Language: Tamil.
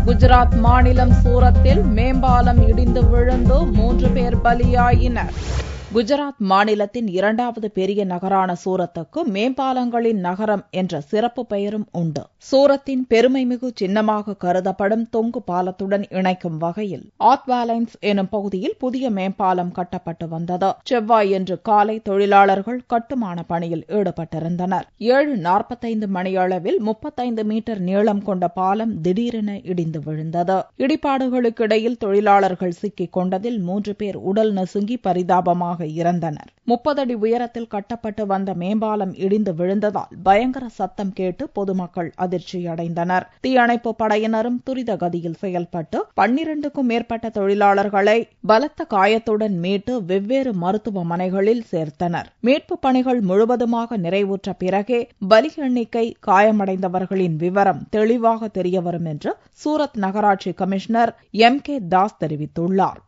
குஜராத் மாநிலம் சூரத்தில் மேம்பாலம் இடிந்து விழுந்து 3 பேர் பலியாயினர். குஜராத் மாநிலத்தின் 2வது பெரிய நகரான சூரத்துக்கு மேம்பாலங்களின் நகரம் என்ற சிறப்பு பெயரும் உண்டு. சூரத்தின் பெருமைமிகு சின்னமாக கருதப்படும் தொங்கு பாலத்துடன் இணைக்கும் வகையில் ஆத்வாலைன்ஸ் எனும் பகுதியில் புதிய மேம்பாலம் கட்டப்பட்டு வந்தது. செவ்வாயன்று காலை தொழிலாளர்கள் கட்டுமான பணியில் ஈடுபட்டிருந்தனர். 7:45 மணியளவில் 35 மீட்டர் நீளம் கொண்ட பாலம் திடீரென இடிந்து விழுந்தது. இடிபாடுகளுக்கிடையில் தொழிலாளர்கள் சிக்கிக் கொண்டதில் 3 பேர் உடல் நசுங்கி பரிதாபமாக இறந்தனர். 30 அடி உயரத்தில் கட்டப்பட்டு வந்த மேம்பாலம் இடிந்து விழுந்ததால் பயங்கர சத்தம் கேட்டு பொதுமக்கள் அதிர்ச்சியடைந்தனர். தீயணைப்பு படையினரும் துரித கதியில் செயல்பட்டு 12க்கும் மேற்பட்ட தொழிலாளர்களை பலத்த காயத்துடன் மீட்டு வெவ்வேறு மருத்துவமனைகளில் சேர்த்தனர். மீட்பு பணிகள் முழுவதுமாக நிறைவுற்ற பிறகே பலி எண்ணிக்கை, காயமடைந்தவர்களின் விவரம் தெளிவாக தெரியவரும் என்று சூரத் நகராட்சி கமிஷனர் M.K. தாஸ் தெரிவித்துள்ளார்.